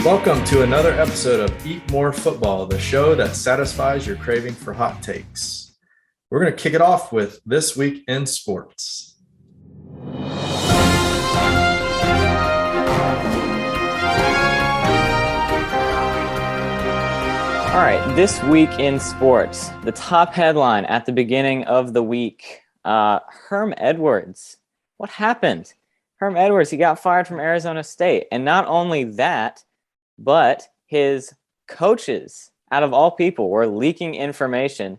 Welcome to another episode of Eat More Football, the show that satisfies your craving for hot takes. We're going to kick it off with This Week in Sports. All right, This Week in Sports, the top headline at the beginning of the week, Herm Edwards. What happened? Herm Edwards, he got fired from Arizona State. And not only that, but his coaches, out of all people, were leaking information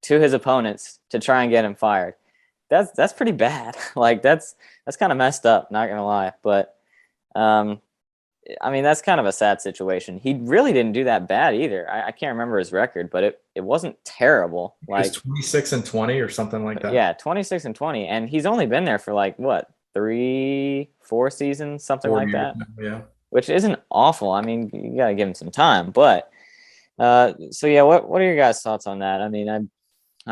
to his opponents to try and get him fired. That's pretty bad. Like that's kind of messed up, not gonna lie. But I mean, that's kind of a sad situation. He really didn't do that bad either. I can't remember his record, but it wasn't terrible. Like it was 26-20 or something like that. Yeah, 26-20, and he's only been there for like what, 3-4 seasons, something like that. Yeah. Which isn't awful. I mean, you got to give him some time. But, so yeah, what are your guys' thoughts on that? I mean, I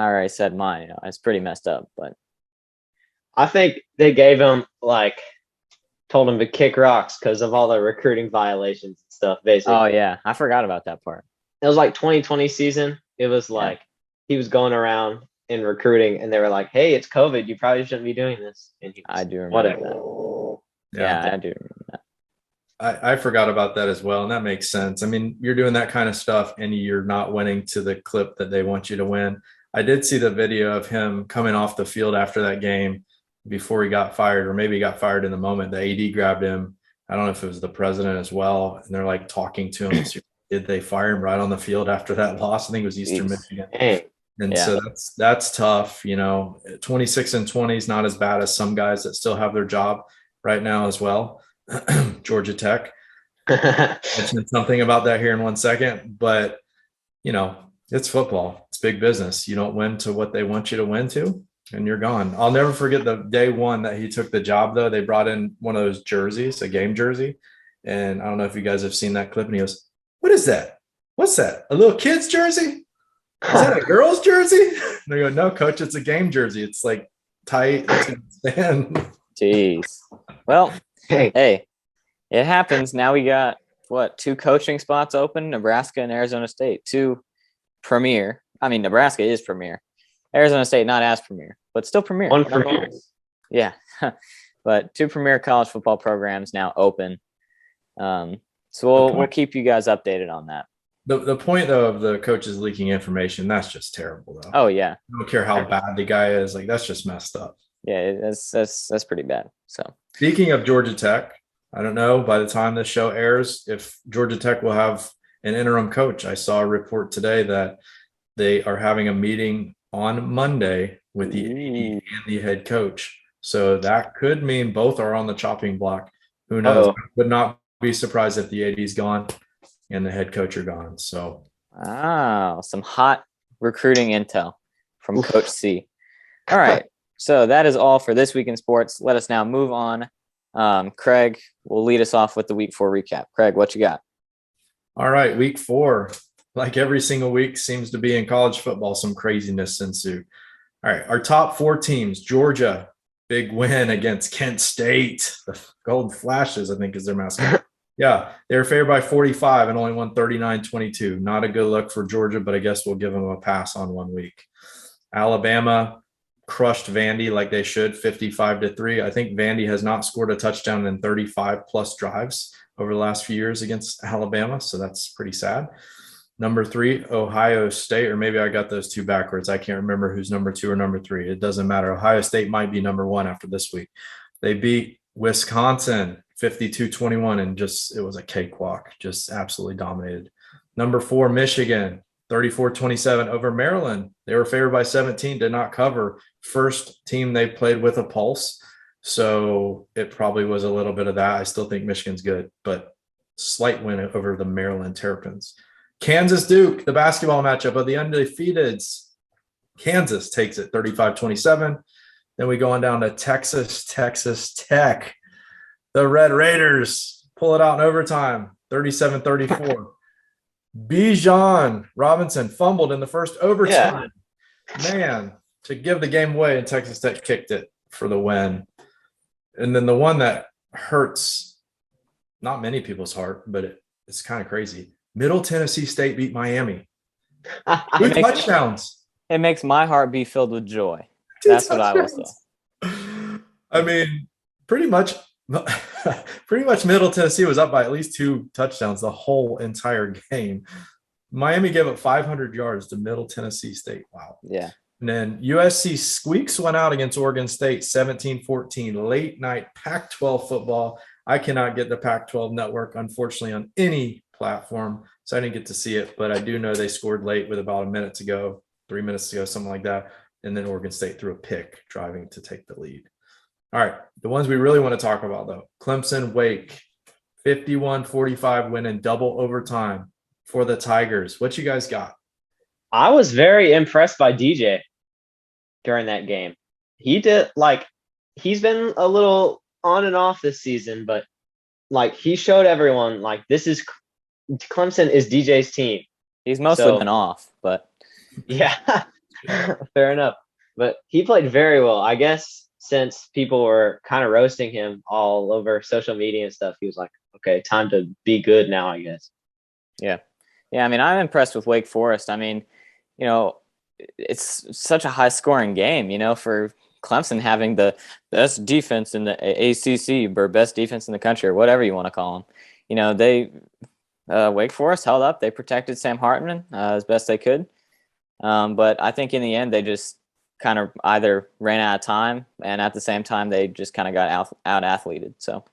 already said mine. You know, it's pretty messed up. But I think they gave him, told him to kick rocks because of all the recruiting violations and stuff, basically. Oh, yeah. I forgot about that part. It was like 2020 season. It was like he was going around in recruiting, and they were like, hey, it's COVID. You probably shouldn't be doing this. And he was, I do remember whatever. that. Yeah, I do remember that. I forgot about that as well, and that makes sense. I mean, you're doing that kind of stuff, and you're not winning to the clip that they want you to win. I did see the video of him coming off the field after that game before he got fired, or maybe he got fired in the moment. The AD grabbed him. I don't know if it was the president as well, and they're like talking to him. Did they fire him right on the field after that loss? I think it was Eastern Michigan. And so that's tough. You know, 26-20 is not as bad as some guys that still have their job right now as well. Georgia Tech. Mention something about that here in 1 second, but you know, it's football. It's big business. You don't win to what they want you to win to, and you're gone. I'll never forget the day one that he took the job, though. They brought in one of those jerseys, a game jersey. And I don't know if you guys have seen that clip. And he goes, "What is that? What's that? A little kid's jersey? Is that a girl's jersey?" And they go, "No, coach, it's a game jersey. It's like tight. It's gonna stand." Jeez. Well, hey, it happens. Now we got, 2 coaching spots open, Nebraska and Arizona State. 2 premier. I mean, Nebraska is premier. Arizona State not as premier, but still premier. 1 premier. Yeah. But 2 premier college football programs now open. So we'll keep you guys updated on that. The point, though, of the coaches leaking information, that's just terrible, though. Oh, yeah. I don't care how bad the guy is. Like, that's just messed up. Yeah, that's pretty bad. So speaking of Georgia Tech, I don't know by the time this show airs if Georgia Tech will have an interim coach. I saw a report today that they are having a meeting on Monday with the AD and the head coach. So that could mean both are on the chopping block. Who knows? I would not be surprised if the AD is gone and the head coach are gone. So some hot recruiting intel from Coach C. All right. So that is all for This Week in Sports. Let us now move on. Craig will lead us off with the Week 4 recap. Craig, what you got? All right, Week 4. Like every single week seems to be in college football, some craziness ensued. All right, our top 4 teams. Georgia, big win against Kent State. The Gold Flashes, I think, is their mascot. Yeah, they were favored by 45 and only won 39-22. Not a good look for Georgia, but I guess we'll give them a pass on 1 week. Alabama crushed Vandy like they should, 55-3. I think Vandy has not scored a touchdown in 35-plus drives over the last few years against Alabama, so that's pretty sad. Number 3, Ohio State, or maybe I got those 2 backwards. I can't remember who's number 2 or number 3. It doesn't matter. Ohio State might be number 1 after this week. They beat Wisconsin 52-21, and it was a cakewalk, just absolutely dominated. Number 4, Michigan, 34-27 over Maryland. They were favored by 17, did not cover. First team they played with a pulse. So it probably was a little bit of that. I still think Michigan's good, but slight win over the Maryland Terrapins. Kansas Duke, the basketball matchup of the undefeateds. Kansas takes it 35-27. Then we go on down to Texas Tech. The Red Raiders pull it out in overtime, 37-34. Bijan Robinson fumbled in the first overtime. Yeah. Man, to give the game away, and Texas Tech kicked it for the win. And then the one that hurts not many people's heart, but it it's kind of crazy. Middle Tennessee State beat Miami. Two It makes touchdowns. it makes my heart be filled with joy. Two That's what I will say. touchdowns. I mean, pretty much Middle Tennessee was up by at least 2 touchdowns the whole entire game. Miami gave up 500 yards to Middle Tennessee State. Wow. Yeah. And then USC squeaks went out against Oregon State 17-14, late night Pac-12 football. I cannot get the Pac-12 network, unfortunately, on any platform, so I didn't get to see it, but I do know they scored late with about a minute to go, 3 minutes to go, something like that. And then Oregon State threw a pick driving to take the lead. All right, the ones we really want to talk about, though. Clemson, Wake, 51-45 win in double overtime for the Tigers. What you guys got? I was very impressed by DJ during that game. He's been a little on and off this season, but he showed everyone Clemson is DJ's team. He's mostly been off, but yeah, fair enough. But he played very well. I guess since people were kind of roasting him all over social media and stuff, he was like, okay, time to be good now, I guess. Yeah. Yeah, I mean, I'm impressed with Wake Forest. I mean, it's such a high-scoring game, for Clemson having the best defense in the ACC or best defense in the country or whatever you want to call them. Wake Forest held up. They protected Sam Hartman as best they could. But I think in the end, they just kind of either ran out of time, and at the same time, they just kind of got out-athleted. So.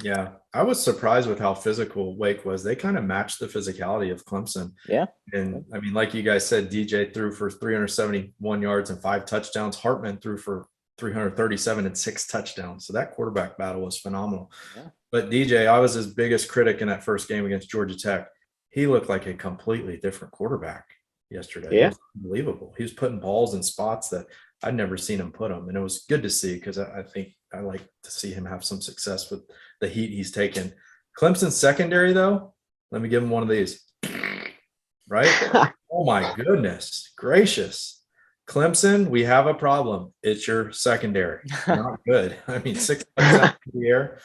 Yeah, I was surprised with how physical Wake was. They kind of matched the physicality of Clemson. Yeah. And I mean, like you guys said, DJ threw for 371 yards and 5 touchdowns. Hartman threw for 337 and 6 touchdowns. So that quarterback battle was phenomenal. Yeah. But DJ, I was his biggest critic in that first game against Georgia Tech. He looked like a completely different quarterback yesterday. Yeah. It was unbelievable. He was putting balls in spots that I'd never seen him put them. And it was good to see because I think I like to see him have some success with the heat he's taken. Clemson's secondary, though, let me give him one of these. Right? Oh, my goodness gracious. Clemson, we have a problem. It's your secondary. Not good. I mean, 6 touchdowns in the air.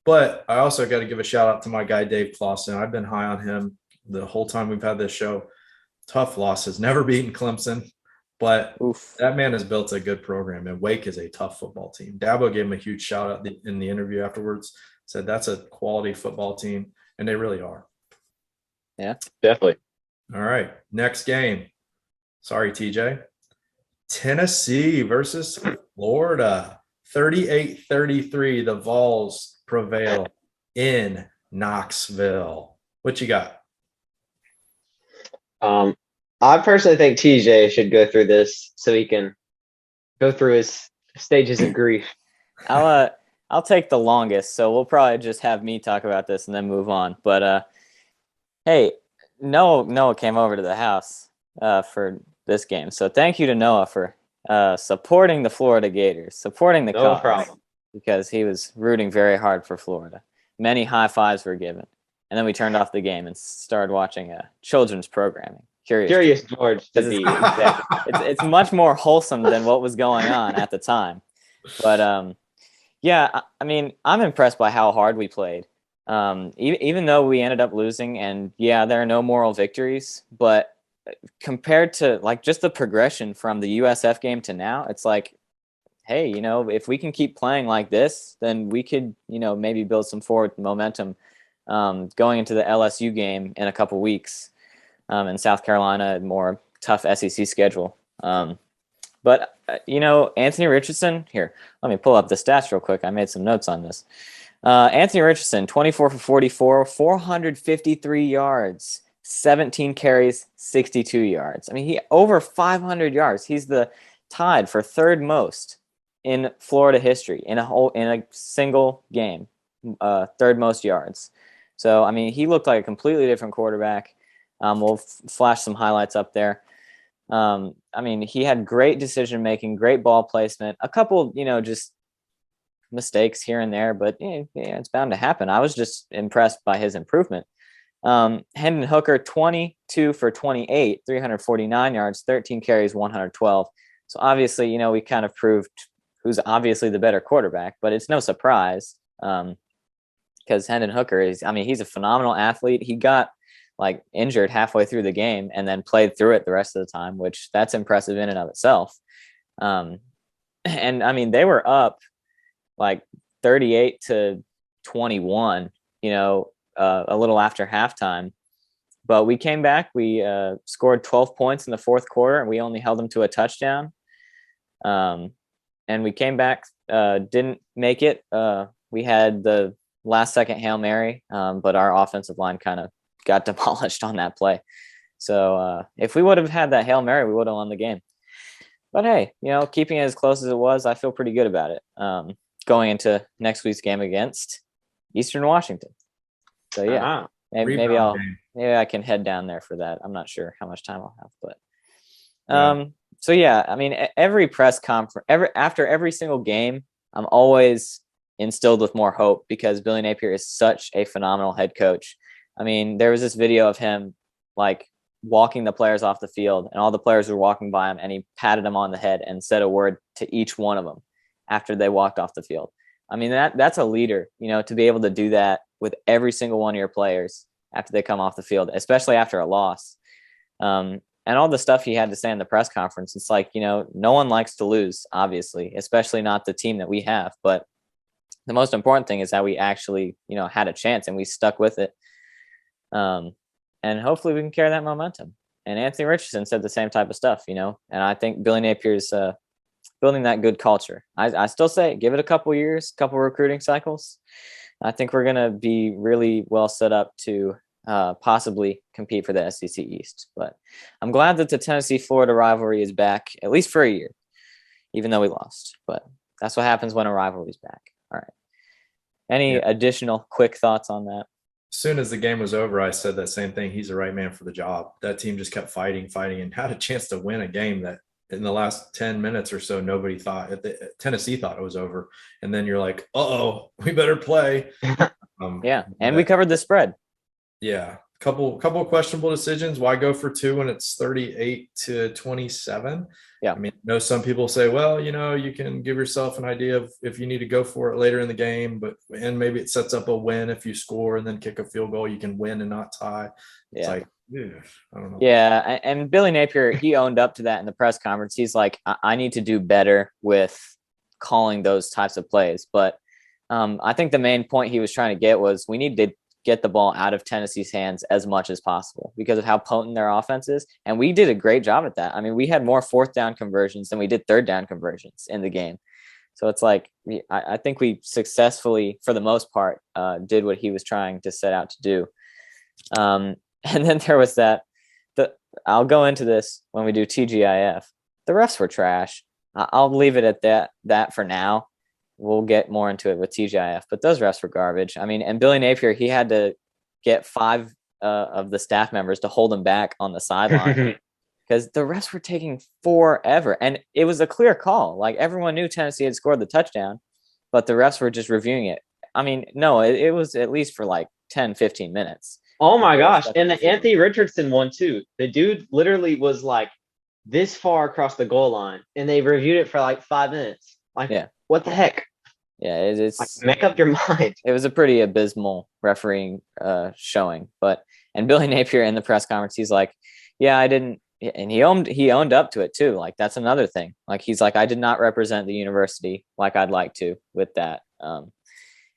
But I also got to give a shout out to my guy, Dave Clawson. I've been high on him the whole time we've had this show. Tough losses. Never beaten Clemson. But that man has built a good program, and Wake is a tough football team. Dabo gave him a huge shout out in the interview afterwards, said that's a quality football team, and they really are. Yeah, definitely. All right, next game. Sorry, TJ. Tennessee versus Florida. 38-33, the Vols prevail in Knoxville. What you got? I personally think TJ should go through this so he can go through his stages of grief. I'll take the longest, so we'll probably just have me talk about this and then move on. But hey, Noah came over to the house for this game, so thank you to Noah for supporting the Florida Gators, supporting the cause, problem, because he was rooting very hard for Florida. Many high fives were given, and then we turned off the game and started watching children's programming. Curious George to be exactly. It's much more wholesome than what was going on at the time. But yeah, I mean, I'm impressed by how hard we played. Even though we ended up losing, and yeah, there are no moral victories, but compared to just the progression from the USF game to now, it's like, hey, if we can keep playing like this, then we could, maybe build some forward momentum going into the LSU game in a couple weeks. In South Carolina, a more tough SEC schedule. But Anthony Richardson, here, let me pull up the stats real quick. I made some notes on this. Anthony Richardson, 24 for 44, 453 yards, 17 carries, 62 yards. I mean, he over 500 yards. He's the tied for third most in Florida history in a single game, third most yards. So, I mean, he looked like a completely different quarterback. We'll flash some highlights up there. I mean, he had great decision-making, great ball placement, a couple, just mistakes here and there, but yeah, it's bound to happen. I was just impressed by his improvement. Hendon Hooker, 22 for 28, 349 yards, 13 carries, 112. So obviously, we kind of proved who's obviously the better quarterback, but it's no surprise. because Hendon Hooker he's a phenomenal athlete. He got like injured halfway through the game and then played through it the rest of the time, which that's impressive in and of itself. And I mean, they were up like 38-21, a little after halftime, but we came back. We scored 12 points in the fourth quarter, and we only held them to a touchdown. And we came back, didn't make it. We had the last second Hail Mary, but our offensive line kind of got demolished on that play. So if we would have had that Hail Mary, we would have won the game. But hey, keeping it as close as it was, I feel pretty good about it. Going into next week's game against Eastern Washington. So yeah, maybe I can head down there for that. I'm not sure how much time I'll have, but so yeah, I mean, every press conference, after every single game, I'm always instilled with more hope because Billy Napier is such a phenomenal head coach. I mean, there was this video of him like walking the players off the field, and all the players were walking by him, and he patted them on the head and said a word to each one of them after they walked off the field. I mean, that's a leader, to be able to do that with every single one of your players after they come off the field, especially after a loss. And all the stuff he had to say in the press conference, it's like, no one likes to lose, obviously, especially not the team that we have. But the most important thing is that we actually, had a chance and we stuck with it. And hopefully we can carry that momentum. And Anthony Richardson said the same type of stuff, and I think Billy Napier's building that good culture. I still say give it a couple years, couple recruiting cycles. I think we're going to be really well set up to possibly compete for the SEC East. But I'm glad that the Tennessee-Florida rivalry is back, at least for a year, even though we lost. But that's what happens when a rivalry is back. All right. Any additional quick thoughts on that? As soon as the game was over, I said that same thing. He's the right man for the job. That team just kept fighting, and had a chance to win a game that in the last 10 minutes or so, nobody thought Tennessee thought it was over. And then you're like, uh-oh, we better play. We covered the spread. Yeah. Couple of questionable decisions. Why go for 2 when it's 38-27? Yeah. I mean, some people say, well, you can give yourself an idea of if you need to go for it later in the game, and maybe it sets up a win if you score and then kick a field goal, you can win and not tie. It's like, I don't know. Yeah. And Billy Napier, he owned up to that in the press conference. He's like, I need to do better with calling those types of plays. But I think the main point he was trying to get was we need to get the ball out of Tennessee's hands as much as possible because of how potent their offense is. And we did a great job at that. I mean, we had more fourth down conversions than we did third down conversions in the game. So it's like, I think we successfully, for the most part, did what he was trying to set out to do. And then there was I'll go into this when we do TGIF. The refs were trash. I'll leave it at that for now. We'll get more into it with TGIF, but those refs were garbage. I mean, and Billy Napier, he had to get 5 of the staff members to hold him back on the sideline because the refs were taking forever. And it was a clear call. Like everyone knew Tennessee had scored the touchdown, but the refs were just reviewing it. I mean, no, it was at least for like 10, 15 minutes. Oh my gosh. And the Anthony Richardson one too. The dude literally was like this far across the goal line and they reviewed it for like 5 minutes. Like, what the heck? Yeah, it's like, make up your mind. It was a pretty abysmal refereeing showing. And Billy Napier in the press conference, he's like, yeah, I didn't. And he owned up to it too. Like, that's another thing. Like, he's like, I did not represent the university like I'd like to with that. And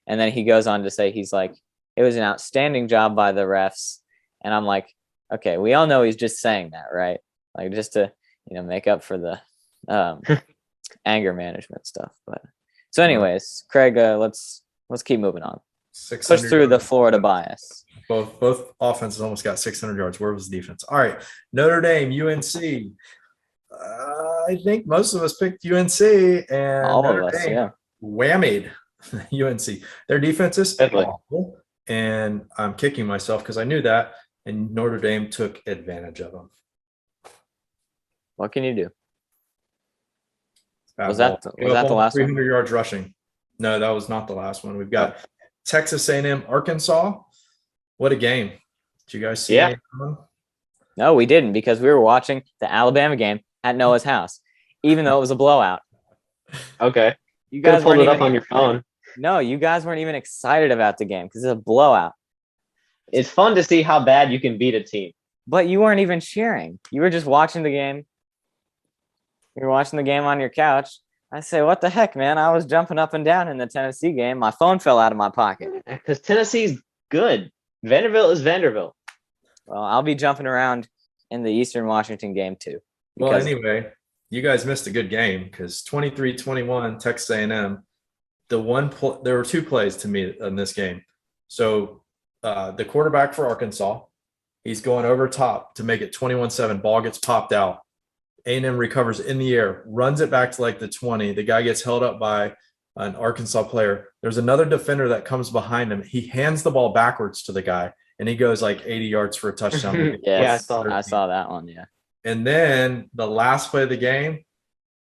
then he goes on to say, he's like, it was an outstanding job by the refs. And I'm like, okay, we all know he's just saying that, right? Like, just to, make up for the anger management stuff. But so anyways, Craig, let's keep moving on. Push through the Florida bias. Both offenses almost got 600 yards. Where was the defense? All right, Notre Dame, UNC. I think most of us picked UNC, and all Notre of us, Dame whammied UNC. Their defense is awful, and I'm kicking myself because I knew that, and Notre Dame took advantage of them. What can you do? Was that the last 300 one? yards rushing? No, that was not the last one. We've got Texas A&M, Arkansas. What a game. Did you guys see it? No, we didn't because we were watching the Alabama game at Noah's house, even though it was a blowout. Okay. You guys pulled it up on your phone. No, you guys weren't even excited about the game because it's a blowout. It's fun to see how bad you can beat a team. But you weren't even cheering. You were just watching the game. You were watching the game on your couch. I say, what the heck, man? I was jumping up and down in the Tennessee game. My phone fell out of my pocket. Because Tennessee's good. Vanderbilt is Vanderbilt. Well, I'll be jumping around in the Eastern Washington game too. Well, anyway, you guys missed a good game because 23-21 Texas A&M. There were two plays to me in this game. So the quarterback for Arkansas, he's going over top to make it 21-7. Ball gets popped out. A&M recovers in the air, runs it back to like the 20. The guy gets held up by an Arkansas player. There's another defender that comes behind him. He hands the ball backwards to the guy, and he goes like 80 yards for a touchdown. Yes, I saw that one, yeah. And then the last play of the game,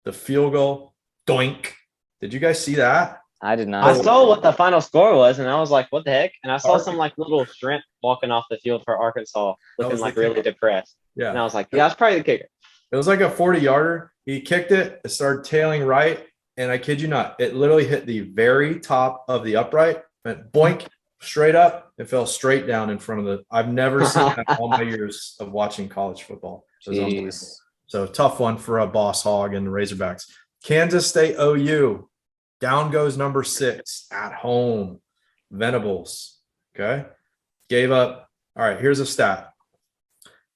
the field goal, doink. Did you guys see that? I did not. I saw what the final score was, and I was like, what the heck? And I saw some like little shrimp walking off the field for Arkansas, looking like really depressed. Yeah. And I was like, yeah, that's probably the kicker. It was like a 40-yarder. He kicked it. It started tailing right. And I kid you not, it literally hit the very top of the upright, went boink, straight up. It fell straight down in front of the – I've never seen that in all my years of watching college football. So tough one for a boss hog and the Razorbacks. Kansas State OU. Down goes number 6 at home. Venables. Okay. Gave up. All right, here's a stat.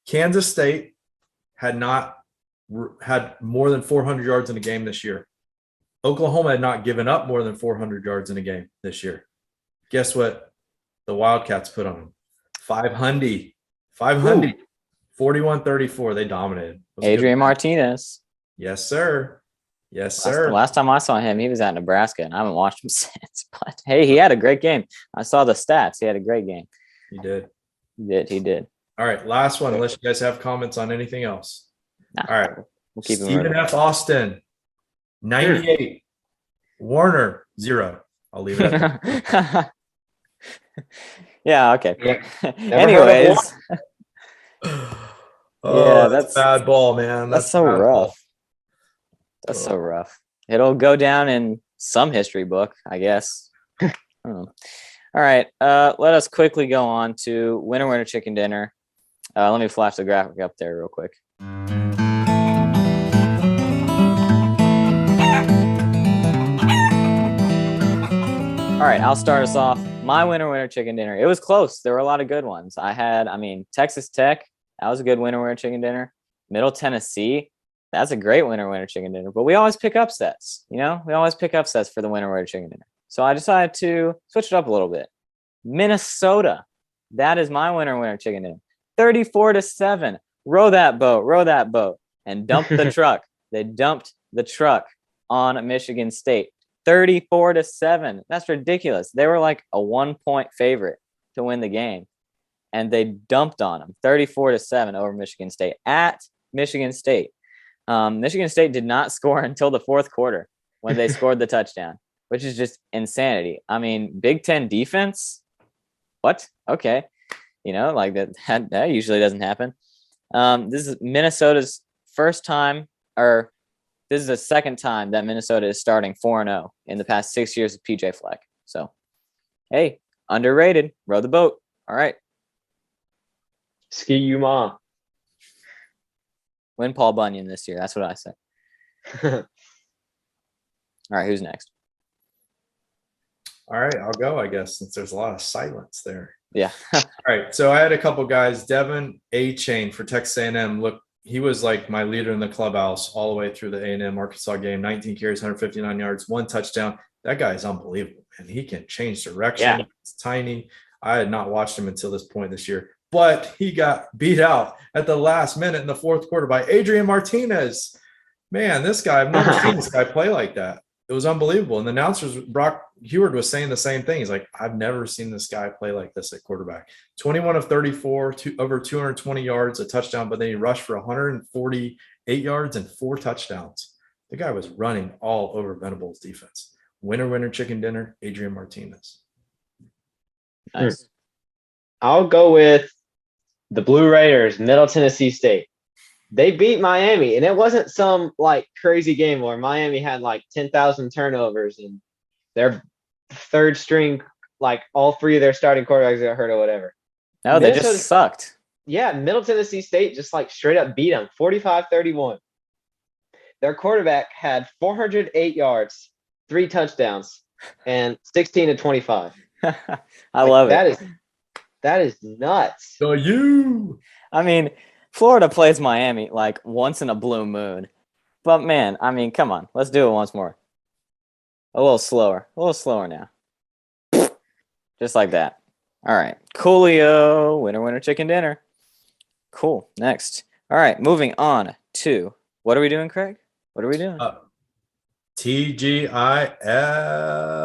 Kansas State had more than 400 yards in a game this year. Oklahoma had not given up more than 400 yards in a game this year. Guess what the Wildcats put on them? 500. 41-34. They dominated. Adrian Martinez. Yes, sir. Yes, sir. Last time I saw him, he was at Nebraska, and I haven't watched him since. But hey, he had a great game. I saw the stats. He had a great game. He did. He did. All right, last one, unless you guys have comments on anything else. Nah, all right. We'll keep Stephen F. Austin, 98. Warner, 0. I'll leave it at that. Yeah, okay. Yeah. Anyways. Yeah, that's bad ball, man. That's so rough. That's so rough. It'll go down in some history book, I guess. All right. Let us quickly go on to winner chicken dinner. Let me flash the graphic up there real quick. All right, I'll start us off. My winner chicken dinner. It was close. There were a lot of good ones. Texas Tech. That was a good winner chicken dinner. Middle Tennessee. That's a great winner chicken dinner. But we always pick upsets. We always pick upsets for the winner chicken dinner. So I decided to switch it up a little bit. Minnesota. That is my winner chicken dinner. 34-7. Row that boat, and dump the truck. They dumped the truck on Michigan State. 34-7. That's ridiculous. They were like a 1-point favorite to win the game, and they dumped on them. 34-7 over Michigan State at Michigan State. Michigan State did not score until the fourth quarter when they scored the touchdown, which is just insanity. I mean, Big Ten defense. What? Okay. That usually doesn't happen. This is Minnesota's first time, or this is the second time that Minnesota is starting 4-0 in the past 6 years of PJ Fleck. So, hey, underrated. Row the boat. All right. Ski you ma. Win Paul Bunyan this year. That's what I say. All right, who's next? All right, I'll go, I guess, since there's a lot of silence there. Yeah. All right, so I had a couple guys. Devin A-Chain for Texas A&M. Look, he was like my leader in the clubhouse all the way through the A&M Arkansas game. 19 carries, 159 yards, 1 touchdown. That guy is unbelievable, and he can change direction. Yeah. It's tiny. I had not watched him until this point this year, but he got beat out at the last minute in the fourth quarter by Adrian Martinez. Man, this guy, I've never seen this guy play like that. It was unbelievable. And the announcers, Brock Heward, was saying the same thing. He's like, I've never seen this guy play like this at quarterback. 21 of 34, over 220 yards, a touchdown, but then he rushed for 148 yards and 4 touchdowns. The guy was running all over Venables' defense. Winner, chicken dinner, Adrian Martinez. Nice. I'll go with the Blue Raiders, Middle Tennessee State. They beat Miami, and it wasn't some like crazy game where Miami had like 10,000 turnovers and their third string, like all three of their starting quarterbacks got hurt or whatever. No, they Minnesota- just sucked. Yeah, Middle Tennessee State just like straight up beat them 45-31. Their quarterback had 408 yards, 3 touchdowns, and 16 to 25. I love it. That is nuts. So you. I mean, Florida plays Miami like once in a blue moon. But man, I mean, come on. Let's do it once more. A little slower now. Just like that. All right. Coolio. Winner, chicken dinner. Cool. Next. All right. Moving on to, what are we doing, Craig? What are we doing? TGIF.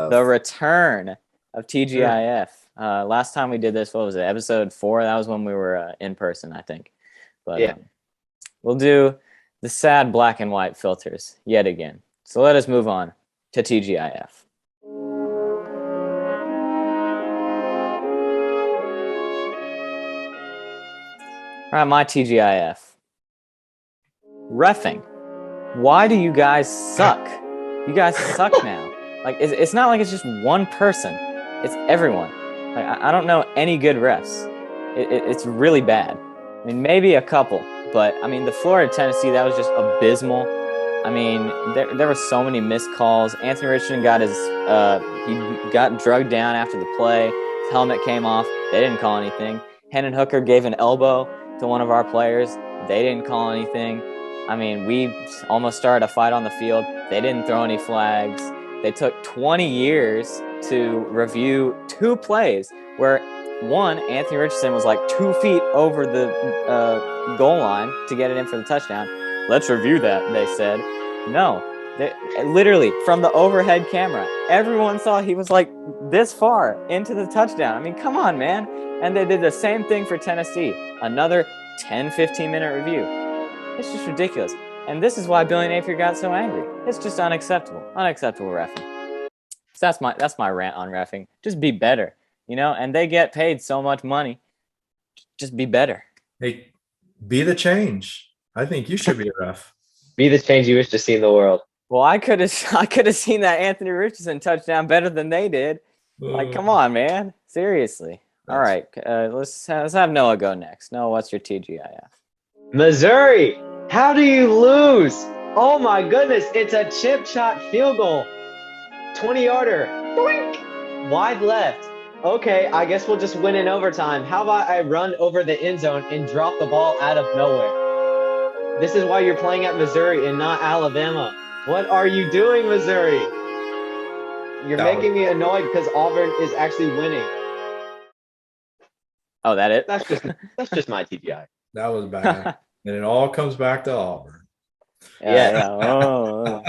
The return of TGIF. Last time we did this, what was it? Episode 4? That was when we were in person, I think. But yeah. We'll do the sad black and white filters yet again. So let us move on to TGIF. All right, my TGIF. Reffing. Why do you guys suck? You guys suck now. Like, it's not like it's just one person. It's everyone. Like, I don't know any good refs. It's really bad. I mean, maybe a couple, but I mean, the Florida-Tennessee, that was just abysmal. I mean, there were so many missed calls. Anthony Richardson got he got drugged down after the play. His helmet came off. They didn't call anything. Hendon Hooker gave an elbow to one of our players. They didn't call anything. I mean, we almost started a fight on the field. They didn't throw any flags. They took 20 years to review 2 plays where, one, Anthony Richardson was like 2 feet over the goal line to get it in for the touchdown. Let's review that, they said. No. Literally, from the overhead camera, everyone saw he was like this far into the touchdown. I mean, come on, man. And they did the same thing for Tennessee. Another 10, 15-minute review. It's just ridiculous. And this is why Billy Napier got so angry. It's just unacceptable. Unacceptable reffing. So that's my rant on reffing. Just be better, you know? And they get paid so much money. Just be better. Hey, be the change. I think you should be a ref. Be the change you wish to see in the world. Well, I could have seen that Anthony Richardson touchdown better than they did. Like, come on, man. Seriously. All right, let's have Noah go next. Noah, what's your TGIF? Missouri, how do you lose? Oh my goodness, it's a chip shot field goal. 20-yarder. Doink! Wide left. Okay, I guess we'll just win in overtime. How about I run over the end zone and drop the ball out of nowhere? This is why you're playing at Missouri and not Alabama. What are you doing, Missouri? You're making me annoyed because Auburn is actually winning. Oh, that it? That's just my TGI. That was bad. And it all comes back to Auburn. Yeah. Oh.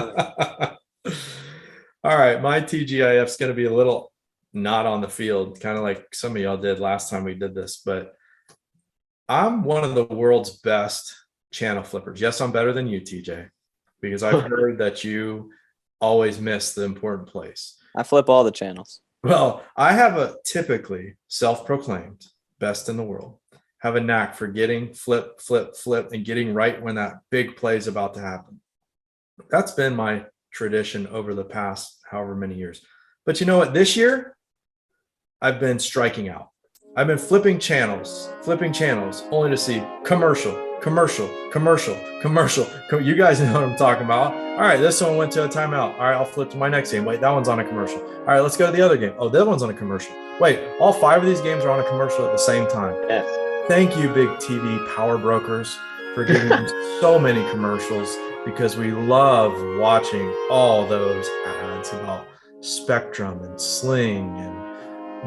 All right. My TGIF is going to be a little not on the field, kind of like some of y'all did last time we did this, but I'm one of the world's best channel flippers. Yes, I'm better than you, TJ, because I've heard that you always miss the important place. I flip all the channels. Well, I have a typically self-proclaimed best in the world, have a knack for getting flip, and getting right when that big play is about to happen. That's been my tradition over the past however many years. But you know what? This year, I've been striking out. I've been flipping channels, only to see commercial. You guys know what I'm talking about. All right, this one went to a timeout. All right, I'll flip to my next game. Wait, that one's on a commercial. All right, let's go to the other game. Oh, that one's on a commercial. Wait, all 5 of these games are on a commercial at the same time. Yes. Thank you, big TV power brokers, for giving them so many commercials, because we love watching all those ads about Spectrum and Sling and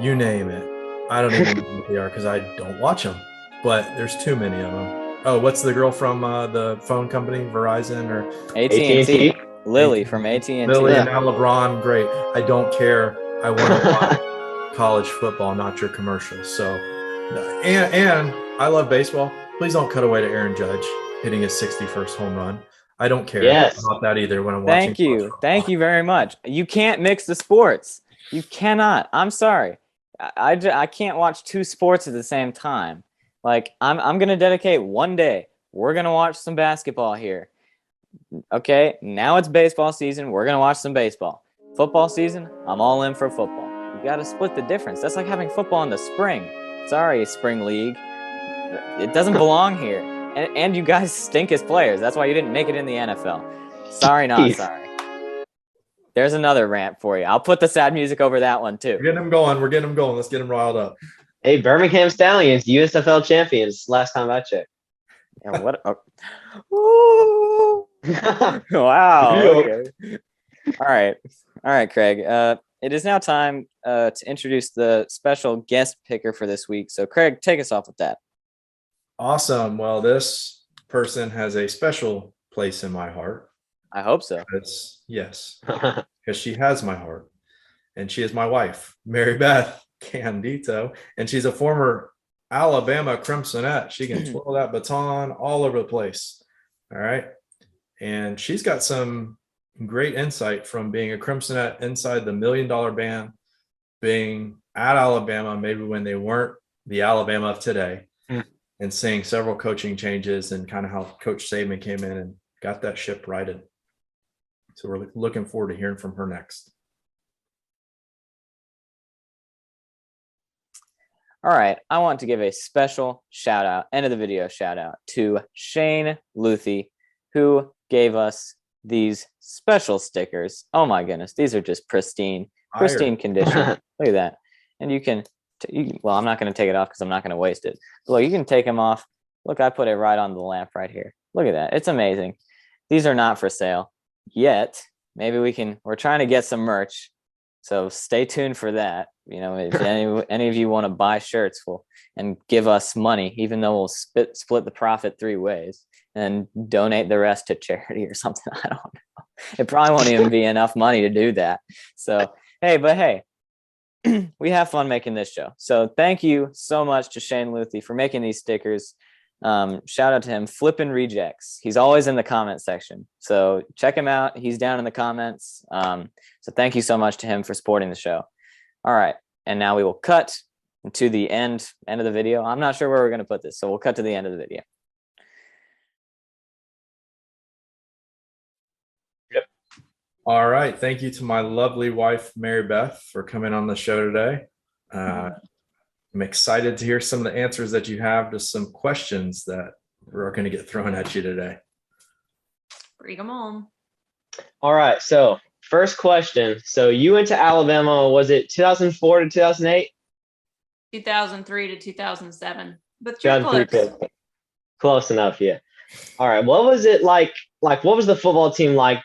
you name it. I don't even know what they are because I don't watch them, but there's too many of them. Oh, what's the girl from the phone company, Verizon or AT&T? Lily from AT&T. Lily and now LeBron, great. I don't care. I want to watch college football, not your commercials. So, and I love baseball. Please don't cut away to Aaron Judge hitting his 61st home run. I don't care about that either when I'm watching. Thank you very much. You can't mix the sports. You cannot. I'm sorry. I can't watch 2 sports at the same time. Like, I'm going to dedicate one day. We're going to watch some basketball here. Okay, now it's baseball season. We're going to watch some baseball. Football season, I'm all in for football. You got to split the difference. That's like having football in the spring. Sorry, spring league. It doesn't belong here. And you guys stink as players. That's why you didn't make it in the NFL. Sorry, not sorry. There's another rant for you. I'll put the sad music over that one too. We're getting them going. Let's get them riled up. Hey, Birmingham Stallions, USFL champions. Last time I checked. Yeah, what? Oh. Wow. Okay. All right, Craig. It is now time to introduce the special guest picker for this week. So, Craig, take us off with that. Awesome. Well, this person has a special place in my heart. I hope so. Yes, because she has my heart, and she is my wife, Maribeth Candeto, and she's a former Alabama Crimsonette. She can twirl that baton all over the place. All right, and she's got some great insight from being a Crimsonette inside the $1 Million Band, being at Alabama, maybe when they weren't the Alabama of today, and seeing several coaching changes and kind of how Coach Saban came in and got that ship righted. So we're looking forward to hearing from her next. All right. I want to give a special shout out, end of the video shout out to Shane Luthi, who gave us these special stickers. Oh my goodness. These are just pristine condition. Look at that. And you can, well, I'm not going to take it off because I'm not going to waste it. But look, you can take them off. Look, I put it right on the lamp right here. Look at that. It's amazing. These are not for sale yet. Maybe we're trying to get some merch. So stay tuned for that. You know, if any of you want to buy shirts and give us money, even though we'll split the profit 3 ways and donate the rest to charity or something. I don't know. It probably won't even be enough money to do that. So, hey, we have fun making this show. So thank you so much to Shane Luthi for making these stickers. Shout out to him. Flippin' Rejects. He's always in the comment section. So check him out. He's down in the comments. So thank you so much to him for supporting the show. All right. And now we will cut to the end of the video. I'm not sure where we're going to put this. So we'll cut to the end of the video. Yep. All right. Thank you to my lovely wife, Maribeth, for coming on the show today. I'm excited to hear some of the answers that you have to some questions that are going to get thrown at you today. Bring them on. All right. So first question. So you went to Alabama, was it 2004 to 2008? 2003 to 2007. But you're close. Close enough, yeah. All right. What was it like? Like, what was the football team like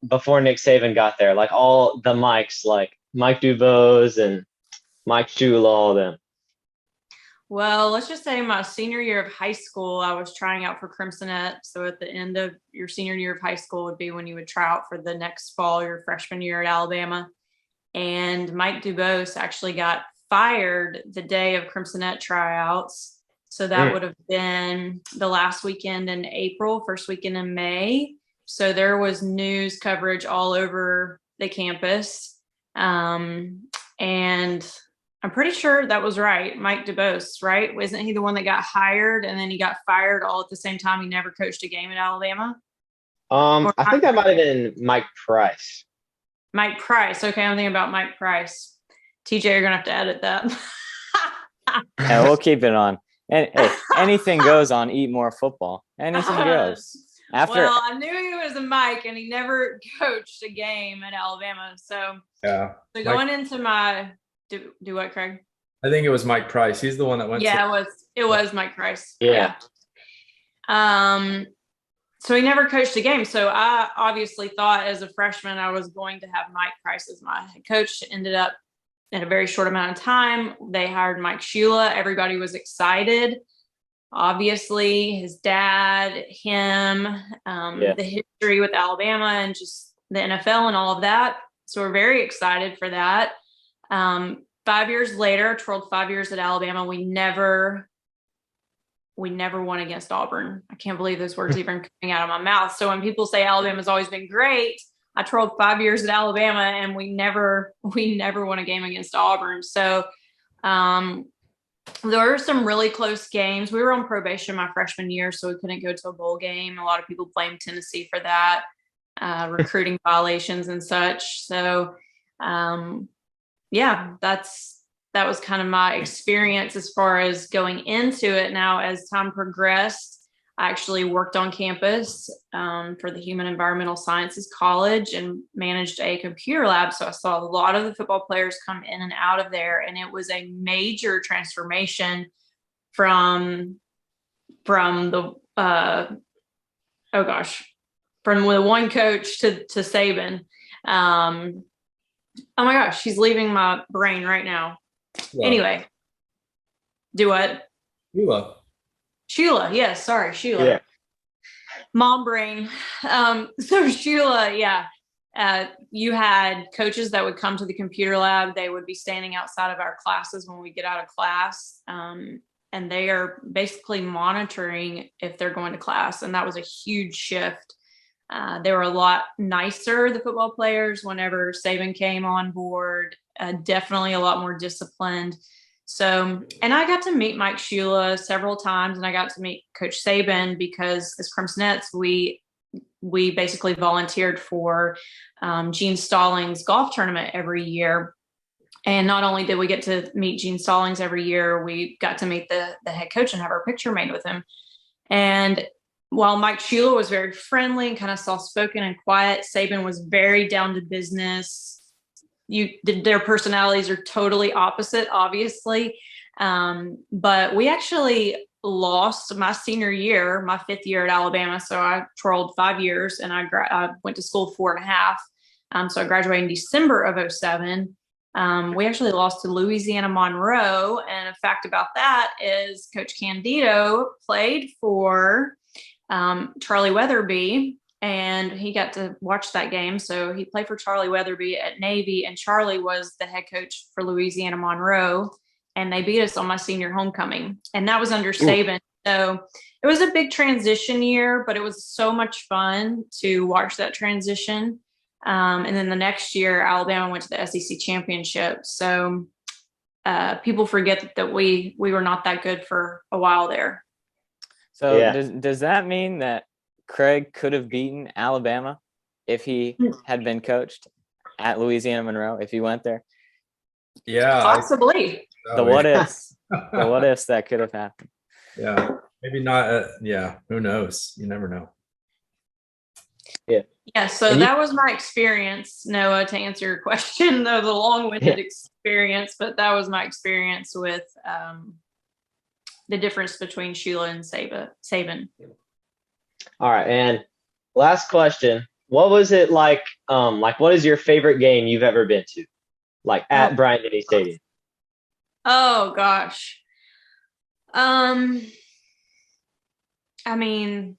before Nick Saban got there? Like all the Mikes, like Mike DuBose and Mike Shula, all of them. Well, let's just say my senior year of high school, I was trying out for Crimsonette. So at the end of your senior year of high school would be when you would try out for the next fall, your freshman year at Alabama. And Mike DuBose actually got fired the day of Crimsonette tryouts. So that would have been the last weekend in April, first weekend in May. So there was news coverage all over the campus. And I'm pretty sure that was right. Mike DuBose, right? Wasn't he the one that got hired and then he got fired all at the same time? He never coached a game at Alabama. I think that might have been Mike Price. Mike Price. Okay, I'm thinking about Mike Price. TJ, you're gonna have to edit that. Yeah, we'll keep it on. And hey, anything goes on Eat More Football. Anything goes. Well, I knew he was a Mike, and he never coached a game at Alabama. So yeah. So going into my do what, Craig? I think it was Mike Price. He's the one that went. Yeah, it was Mike Price. Yeah. So he never coached a game. So I obviously thought as a freshman I was going to have Mike Price as my head coach. Ended up in a very short amount of time, they hired Mike Shula. Everybody was excited. Obviously, his dad, him, the history with Alabama and just the NFL and all of that. So we're very excited for that. 5 years later, twirled 5 years at Alabama. We never won against Auburn. I can't believe those words even coming out of my mouth. So when people say Alabama's always been great, I twirled 5 years at Alabama and we never won a game against Auburn. So there were some really close games. We were on probation my freshman year, so we couldn't go to a bowl game. A lot of people blame Tennessee for that, recruiting violations and such. So Yeah, that was kind of my experience as far as going into it. Now, as time progressed, I actually worked on campus for the Human Environmental Sciences College and managed a computer lab. So I saw a lot of the football players come in and out of there, and it was a major transformation from the from the one coach to Saban. Oh my gosh, she's leaving my brain right now. Well, Anyway, do what? Sheila. Yes, sorry, Sheila. Yeah. Mom brain. So Sheila, yeah. You had coaches that would come to the computer lab. They would be standing outside of our classes when we get out of class. And they are basically monitoring if they're going to class. And that was a huge shift. They were a lot nicer, the football players, whenever Saban came on board, definitely a lot more disciplined. So, and I got to meet Mike Shula several times, and I got to meet Coach Saban because as Crimsonettes, we basically volunteered for Gene Stallings' golf tournament every year. And not only did we get to meet Gene Stallings every year, we got to meet the head coach and have our picture made with him. And while Mike Shula was very friendly and kind of soft-spoken and quiet, Saban was very down to business. Their personalities are totally opposite, obviously. But we actually lost my senior year, my 5th year at Alabama. So I trolled 5 years, and I went to school 4.5. So I graduated in December of 2007. We actually lost to Louisiana Monroe. And a fact about that is Coach Candeto played for Charlie Weatherby, and he got to watch that game. So he played for Charlie Weatherby at Navy, and Charlie was the head coach for Louisiana Monroe, and they beat us on my senior homecoming, and that was under Saban. So it was a big transition year, but it was so much fun to watch that transition. And then the next year, Alabama went to the SEC championship. So people forget that we were not that good for a while there. So Yeah. does that mean that Craig could have beaten Alabama if he had been coached at Louisiana Monroe, if he went there? Yeah. Possibly. The what ifs. The what ifs that could have happened. Yeah. Maybe not. Yeah. Who knows? You never know. Yeah, so that was my experience, Noah, to answer your question. That was a long-winded experience, but that was my experience with the difference between Sheila and Saban. All right, and last question. What was it like, what is your favorite game you've ever been to? Like at Bryant-Denny Stadium? Oh, gosh. I mean,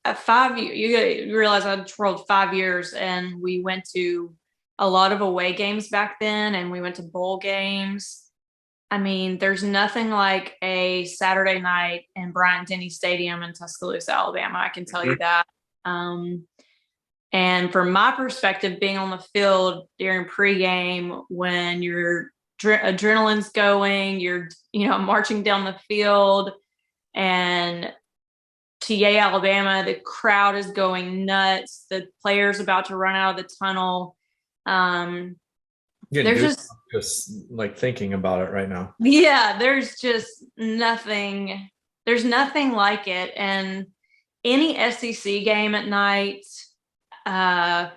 at 5 years, you realize I trolled 5 years, and we went to a lot of away games back then, and we went to bowl games. I mean, there's nothing like a Saturday night in Bryant-Denny Stadium in Tuscaloosa, Alabama. I can tell you that. And from my perspective, being on the field during pregame, when your adrenaline's going, you're marching down the field, and TA Alabama, the crowd is going nuts. The players about to run out of the tunnel. There's just like thinking about it right now. Yeah, there's just nothing. There's nothing like it. And any SEC game at night, I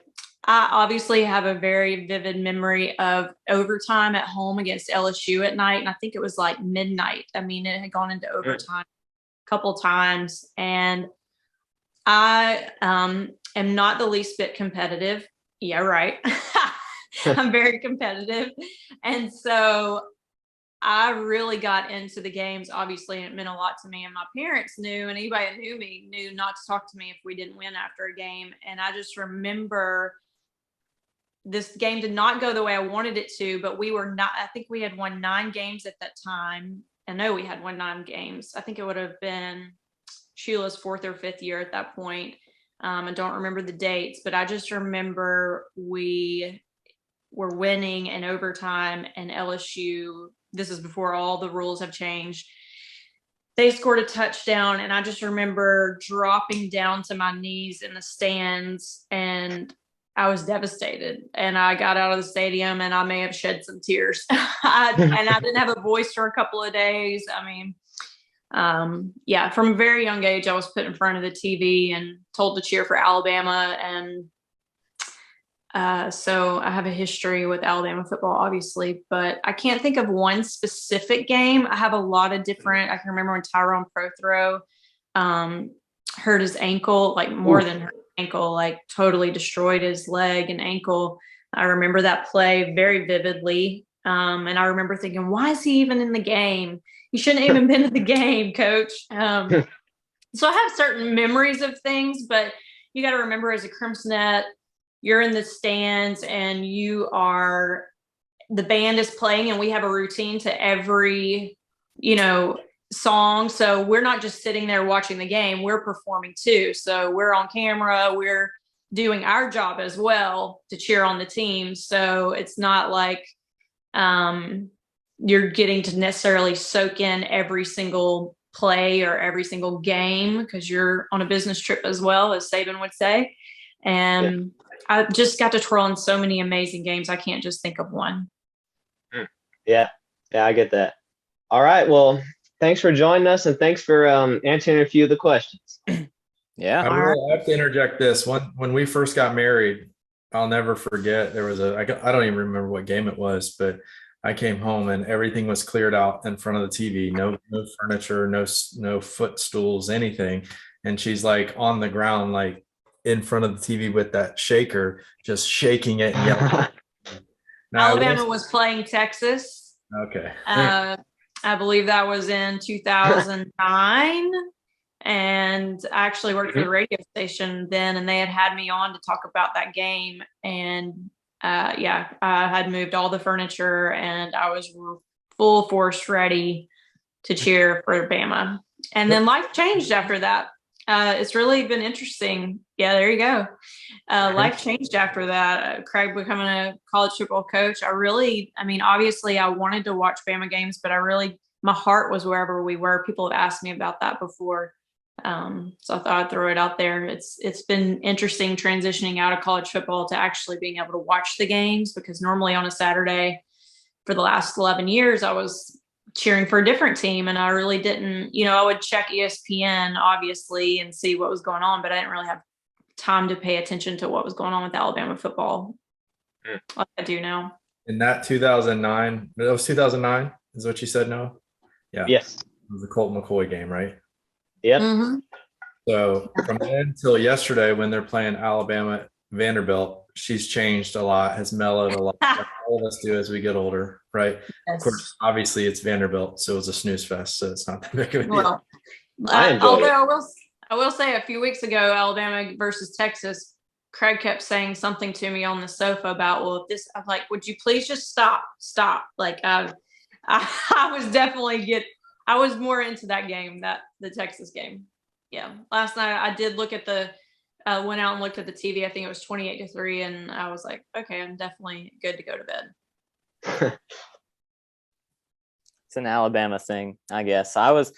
obviously have a very vivid memory of overtime at home against LSU at night. And I think it was like midnight. I mean, it had gone into overtime a couple times. And I am not the least bit competitive. Yeah, right. I'm very competitive. And so I really got into the games, obviously, and it meant a lot to me. And my parents knew, and anybody that knew me knew not to talk to me if we didn't win after a game. And I just remember this game did not go the way I wanted it to, but we were not, I think we had won 9 games at that time. I know we had won 9 games. I think it would have been Sheila's 4th or 5th year at that point. I don't remember the dates, but I just remember we were winning in overtime, and LSU, this is before all the rules have changed, they scored a touchdown, and I just remember dropping down to my knees in the stands, and I was devastated, and I got out of the stadium and I may have shed some tears. And I didn't have a voice for a couple of days. I mean, yeah, from a very young age, I was put in front of the TV and told to cheer for Alabama. And so I have a history with Alabama football, obviously, but I can't think of one specific game. I have a lot of different. I can remember when Tyrone Prothro hurt his ankle, like more than hurt his ankle, like totally destroyed his leg and ankle. I remember that play very vividly. And I remember thinking, why is he even in the game? He shouldn't have even been in the game, coach. So I have certain memories of things, but you got to remember, as a Crimsonette, you're in the stands and the band is playing, and we have a routine to every, song. So we're not just sitting there watching the game, we're performing too. So we're on camera, we're doing our job as well to cheer on the team. So it's not like you're getting to necessarily soak in every single play or every single game, because you're on a business trip as well, as Saban would say. And I just got to twirl in so many amazing games. I can't just think of one. Yeah, I get that. All right. Well, thanks for joining us, and thanks for answering a few of the questions. Yeah. I have to interject this. When we first got married, I'll never forget, there was I don't even remember what game it was, but I came home and everything was cleared out in front of the TV. No furniture, no footstools, anything. And she's like on the ground, like in front of the TV with that shaker, just shaking it and yelling. Now, Alabama was playing Texas. Okay. I believe that was in 2009. And I actually worked for the radio station then, and they had me on to talk about that game. And I had moved all the furniture, and I was full force ready to cheer for Bama. And then life changed after that. It's really been interesting. Yeah, there you go. Life changed after that. Craig becoming a college football coach. Obviously I wanted to watch Bama games, but my heart was wherever we were. People have asked me about that before. So I thought I'd throw it out there. It's been interesting transitioning out of college football to actually being able to watch the games, because normally on a Saturday for the last 11 years, I was cheering for a different team, and I really didn't, I would check ESPN obviously and see what was going on, but I didn't really have time to pay attention to what was going on with Alabama football like I do now. In that 2009, that was 2009 is what you said, Noah? Yeah. Yes. It was the Colt McCoy game, right? Yep. Mm-hmm. So from then till yesterday, when they're playing Alabama Vanderbilt, she's changed a lot, has mellowed a lot. Like all of us do as we get older, right? Yes. Of course, obviously it's Vanderbilt, so it was a snooze fest, so it's not that big of a deal. Well, although I will say, a few weeks ago, Alabama versus Texas, Craig kept saying something to me on the sofa about, well, if this, I'm like, would you please just stop? Like, I was definitely I was more into that game, the Texas game. Yeah. Last night I did look at went out and looked at the TV. I think it was 28-3. And I was like, okay, I'm definitely good to go to bed. It's an Alabama thing, I guess. I was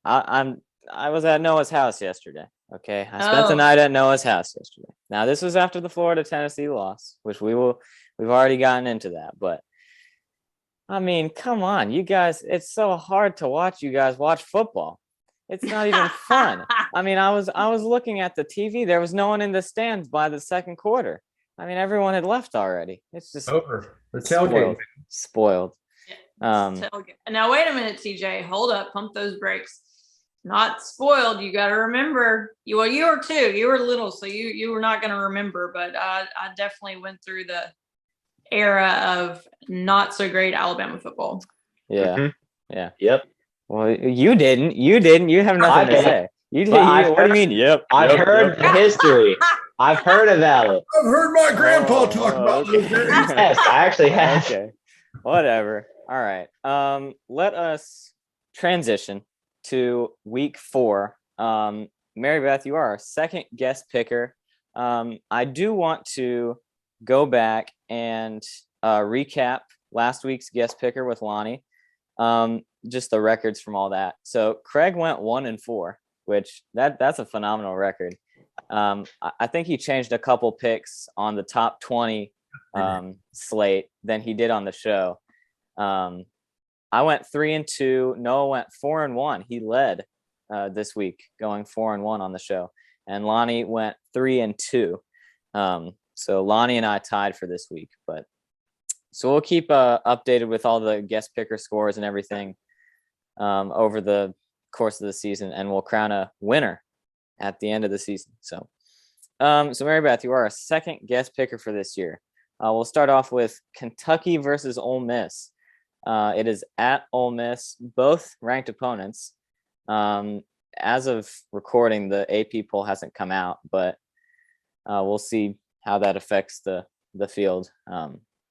at Noah's house yesterday. Okay. I spent the night at Noah's house yesterday. Now, this was after the Florida-Tennessee loss, which we've already gotten into that, but I mean, come on, you guys, it's so hard to watch you guys watch football. It's not even fun. I mean, I was looking at the TV. There was no one in the stands by the second quarter. I mean, everyone had left already. It's just over. The tailgate. Spoiled. Now, wait a minute, TJ. Hold up. Pump those brakes. Not spoiled. You got to remember. You were too. You were little, so you were not going to remember. But I definitely went through the era of not so great Alabama football. Yeah. Mm-hmm. Yeah. Yep. Well, you didn't. You have nothing to say. What do you mean? Yep. I've heard the history. I've heard about it. I've heard my grandpa talk about those games. Yes, I actually have. Okay. Whatever. All right. Let us transition to week 4. Maribeth, you are our second guest picker. I do want to go back and recap last week's guest picker with Lonnie. Just the records from all that. So Craig went 1-4, which that's a phenomenal record. I think he changed a couple picks on the top 20 slate than he did on the show. I went 3-2. Noah went 4-1. He led this week, going 4-1 on the show, and Lonnie went 3-2. So Lonnie and I tied for this week, but so we'll keep updated with all the guest picker scores and everything over the course of the season, and we'll crown a winner at the end of the season. So Maribeth, you are a second guest picker for this year. We'll start off with Kentucky versus Ole Miss. It is at Ole Miss, both ranked opponents. As of recording, the AP poll hasn't come out, but we'll see how that affects the field.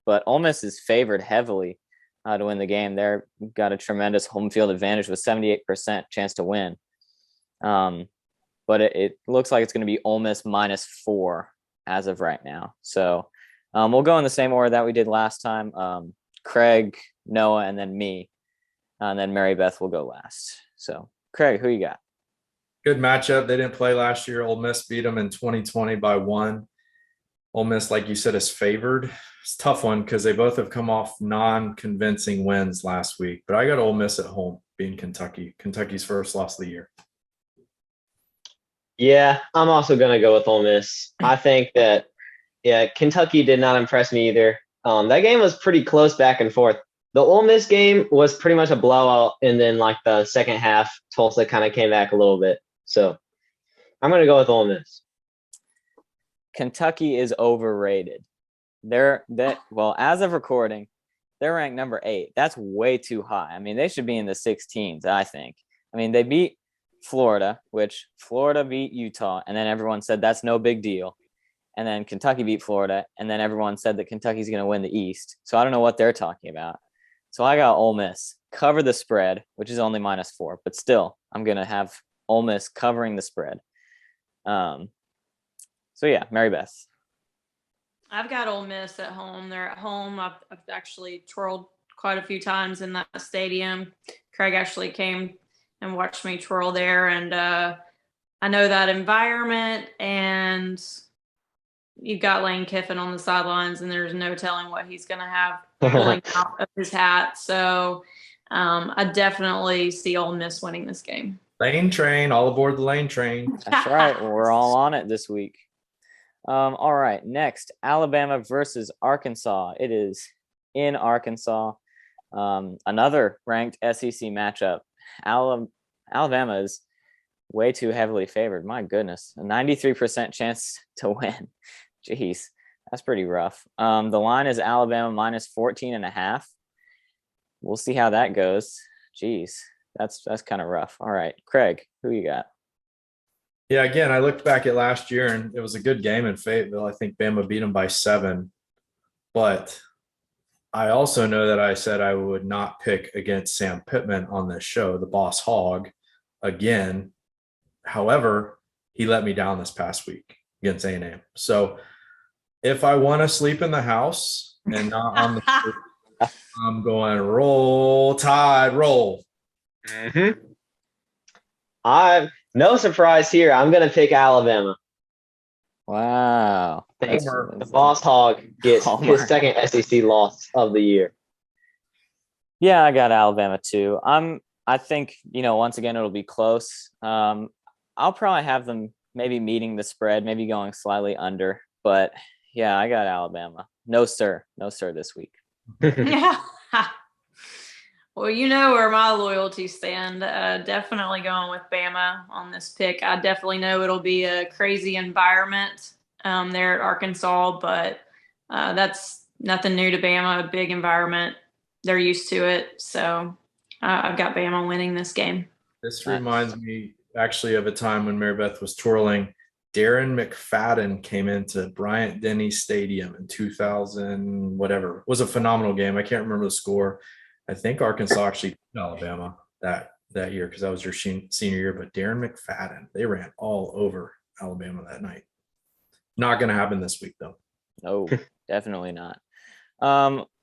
But Ole Miss is favored heavily to win the game. They've got a tremendous home field advantage with 78% chance to win. But it looks like it's going to be Ole Miss -4 as of right now. So we'll go in the same order that we did last time. Craig, Noah, and then me. And then Maribeth will go last. So, Craig, who you got? Good matchup. They didn't play last year. Ole Miss beat them in 2020 by 1. Ole Miss, like you said, is favored. It's a tough one because they both have come off non-convincing wins last week. But I got Ole Miss at home, being Kentucky. Kentucky's first loss of the year. Yeah, I'm also going to go with Ole Miss. I think that, Kentucky did not impress me either. That game was pretty close back and forth. The Ole Miss game was pretty much a blowout, and then like the second half, Tulsa kind of came back a little bit. So I'm going to go with Ole Miss. Kentucky is overrated. As of recording, they're ranked number 8. That's way too high. I mean, they should be in the 16s, I think. I mean, they beat Florida, which Florida beat Utah, and then everyone said that's no big deal. And then Kentucky beat Florida, and then everyone said that Kentucky's going to win the East. So I don't know what they're talking about. So I got Ole Miss. Cover the spread, which is only -4, but still, I'm going to have Ole Miss covering the spread. So yeah, Maribeth. I've got Ole Miss at home. They're at home. I've actually twirled quite a few times in that stadium. Craig actually came and watched me twirl there, and I know that environment, and you've got Lane Kiffin on the sidelines, and there's no telling what he's going to have pulling out of his hat. So I definitely see Ole Miss winning this game. Lane train, all aboard the Lane train. That's right. We're all on it this week. All right. Next, Alabama versus Arkansas. It is in Arkansas. Another ranked SEC matchup. Alabama is way too heavily favored. My goodness. A 93% chance to win. Jeez, that's pretty rough. The line is Alabama -14.5. We'll see how that goes. Jeez, that's kind of rough. All right, Craig, who you got? Yeah, again, I looked back at last year, and it was a good game in Fayetteville. I think Bama beat them by 7. But I also know that I said I would not pick against Sam Pittman on this show, the Boss Hog, again. However, he let me down this past week against A&M. So if I want to sleep in the house and not on the street, I'm going Roll Tide, roll. Mm-hmm. No surprise here. I'm going to pick Alabama. Wow. The Boss Hog gets his second SEC loss of the year. Yeah, I got Alabama too. I think, once again, it'll be close. I'll probably have them maybe meeting the spread, maybe going slightly under. But yeah, I got Alabama. No, sir. No, sir, this week. Yeah. Well, you know where my loyalties stand. Definitely going with Bama on this pick. I definitely know it'll be a crazy environment there at Arkansas, but that's nothing new to Bama. A big environment. They're used to it. So I've got Bama winning this game. This reminds me actually of a time when Maribeth was twirling. Darren McFadden came into Bryant-Denny Stadium in 2000, whatever. It was a phenomenal game. I can't remember the score. I think Arkansas actually beat Alabama that year because that was your senior year. But Darren McFadden, they ran all over Alabama that night. Not going to happen this week, though. No, definitely not.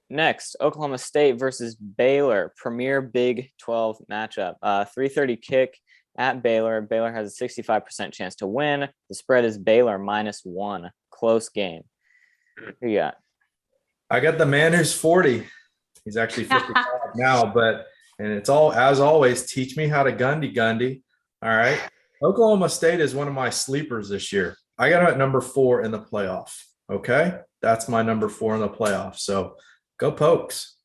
Next, Oklahoma State versus Baylor, premier Big 12 matchup. 3:30 kick. at Baylor. Baylor has a 65% chance to win. The spread is Baylor -1. Close game. Who you got? I got the man who's 40. He's actually 55 now, and it's all, as always, teach me how to Gundy. All right. Oklahoma State is one of my sleepers this year. I got him at number 4 in the playoff. Okay. That's my number 4 in the playoff. So go Pokes.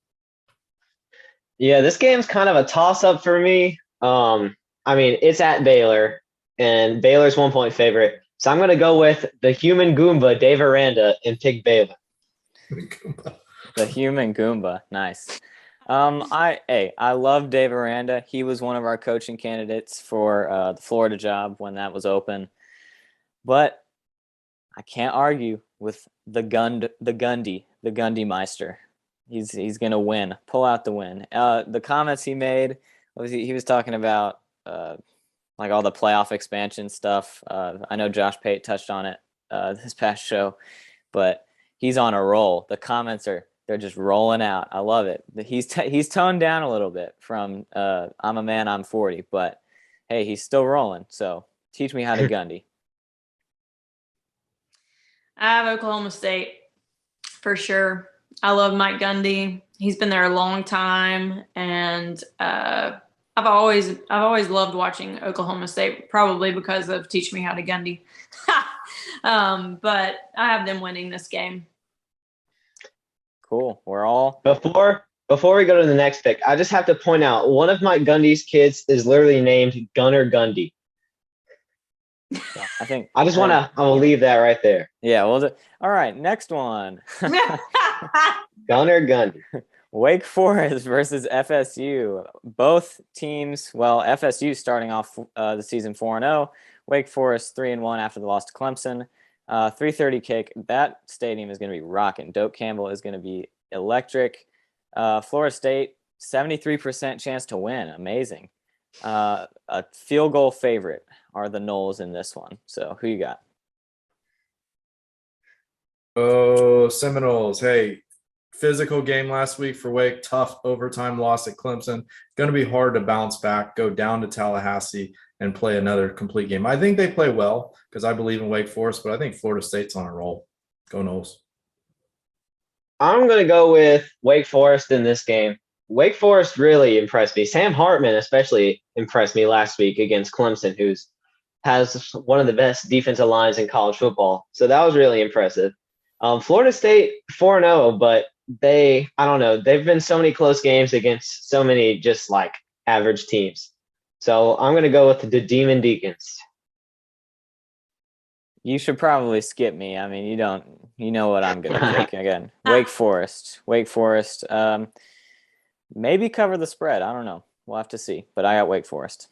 Yeah, this game's kind of a toss-up for me. I mean, it's at Baylor, and Baylor's 1-point favorite. So I'm going to go with the human Goomba, Dave Aranda, and pick Baylor. The human Goomba. Nice. I love Dave Aranda. He was one of our coaching candidates for the Florida job when that was open. But I can't argue with the Gundy Meister. He's gonna win. Pull out the win. The comments he made he was talking about like all the playoff expansion stuff. I know Josh Pate touched on it this past show, but he's on a roll. The comments they're just rolling out. I love it. He's toned down a little bit from I'm a man, I'm 40, but hey, he's still rolling. So teach me how to Gundy. I have Oklahoma State for sure. I love Mike Gundy. He's been there a long time, and I've always loved watching Oklahoma State, probably because of Teach Me How to Gundy. But I have them winning this game. Cool. We're all Before we go to the next pick, I just have to point out one of Mike Gundy's kids is literally named Gunner Gundy. I think I will leave that right there. Yeah, all right, next one. Gunner Gundy. Wake Forest versus FSU. Both teams, well, FSU starting off the season 4-0. Wake Forest 3-1 after the loss to Clemson. 3:30 kick. That stadium is going to be rocking. Doak Campbell is going to be electric. Florida State, 73% chance to win. Amazing. A field goal favorite are the Noles in this one. So who you got? Oh, Seminoles. Hey, physical game last week for Wake. Tough overtime loss at Clemson. Going to be hard to bounce back, go down to Tallahassee, and play another complete game. I think they play well because I believe in Wake Forest, but I think Florida State's on a roll. Go Noles. I'm going to go with Wake Forest in this game. Wake Forest really impressed me. Sam Hartman especially impressed me last week against Clemson, who has one of the best defensive lines in college football. So that was really impressive. Florida State 4-0, but I don't know. They've been so many close games against so many just like average teams. So I'm going to go with the Demon Deacons. You should probably skip me. I mean, you know what I'm going to pick again. Wake Forest. Maybe cover the spread. I don't know. We'll have to see. But I got Wake Forest.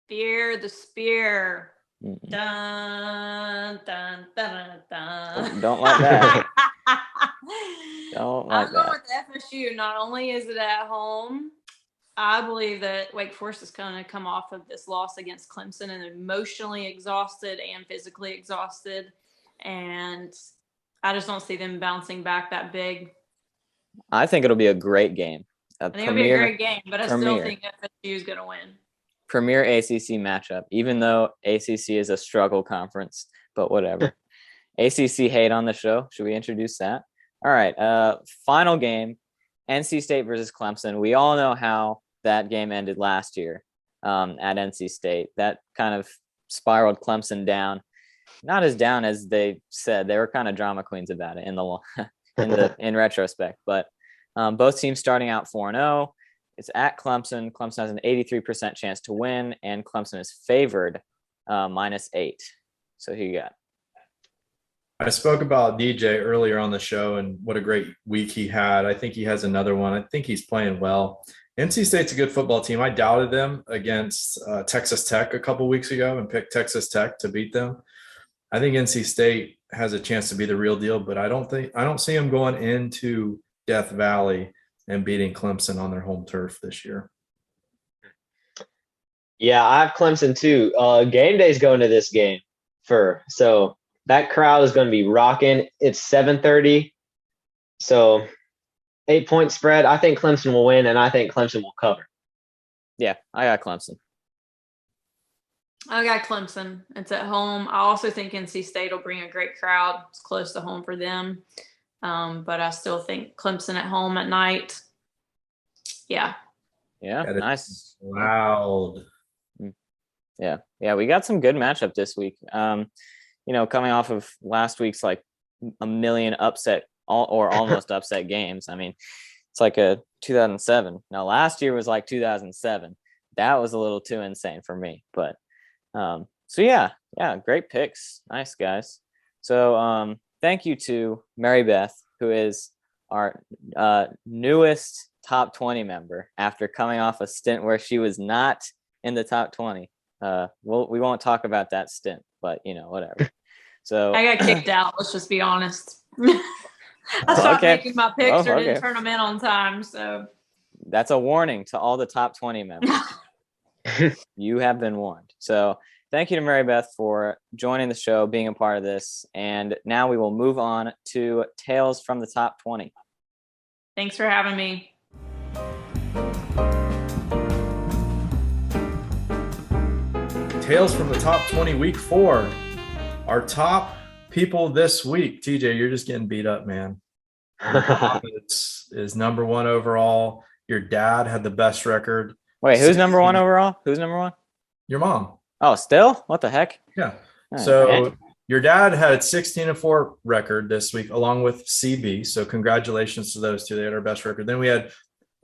Fear the spear. Mm-mm. Dun, dun, dun, dun. Don't like that. Don't like I'm going that. with FSU. Not only is it at home, I believe that Wake Forest is going to come off of this loss against Clemson and emotionally exhausted and physically exhausted. And I just don't see them bouncing back that big. I think it'll be a great game. I think it'll be a great game, but I still think FSU is going to win. Premier ACC matchup, even though ACC is a struggle conference, but whatever. ACC hate on the show. Should we introduce that? All right. Final game, NC State versus Clemson. We all know how that game ended last year at NC State. That kind of spiraled Clemson down. Not as down as they said. They were kind of drama queens about it in retrospect. But both teams starting out 4-0. It's at Clemson. Clemson has an 83% chance to win, and Clemson is favored -8. So who you got? I spoke about DJ earlier on the show and what a great week he had. I think he has another one. I think he's playing well. NC State's a good football team. I doubted them against Texas Tech a couple weeks ago and picked Texas Tech to beat them. I think NC State has a chance to be the real deal, but I don't see them going into Death Valley and beating Clemson on their home turf this year. Yeah, I have Clemson too. Game day's going to this game so that crowd is going to be rocking. It's 7:30, so 8-point spread. I think Clemson will win, and I think Clemson will cover. Yeah, I got Clemson. I got Clemson. It's at home. I also think NC State will bring a great crowd. It's close to home for them. But I still think Clemson at home at night. Yeah. Yeah, That is nice. loud. Yeah, we got some good matchup this week. Coming off of last week's like a million upset or almost upset games. I mean, it's like a 2007. Now last year was like 2007. That was a little too insane for me. But so yeah, great picks. Nice guys. So thank you to Maribeth, who is our newest top 20 member after coming off a stint where she was not in the top 20. We won't talk about that stint, but whatever. So I got kicked out. Let's just be honest. I stopped making my picks or didn't turn them in on time. So that's a warning to all the top 20 members. You have been warned. So thank you to Maribeth for joining the show, being a part of this. And now we will move on to Tales from the Top 20. Thanks for having me. Tales from the Top 20 week 4. Our top people this week. TJ, you're just getting beat up, man. is number 1 overall. Your dad had the best record. Wait, who's number 1 overall? Who's number 1? Your mom. Oh, still? What the heck? Yeah. Right. So your dad had 16-4 record this week, along with CB. So congratulations to those two. They had our best record. Then we had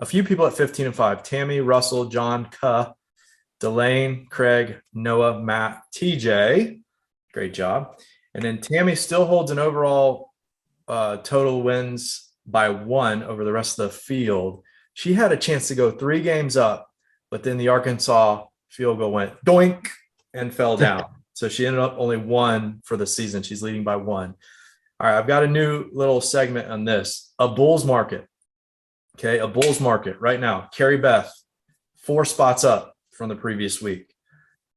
a few people at 15-5. Tammy, Russell, John, Delane, Craig, Noah, Matt, TJ. Great job. And then Tammy still holds an overall total wins by 1 over the rest of the field. She had a chance to go 3 games up, but then the Arkansas field goal went doink and fell down. So she ended up only 1 for the season. She's leading by 1. All right, I've got a new little segment on this. A Bulls market. Okay, a Bulls market right now. Carrie Beth, 4 spots up from the previous week.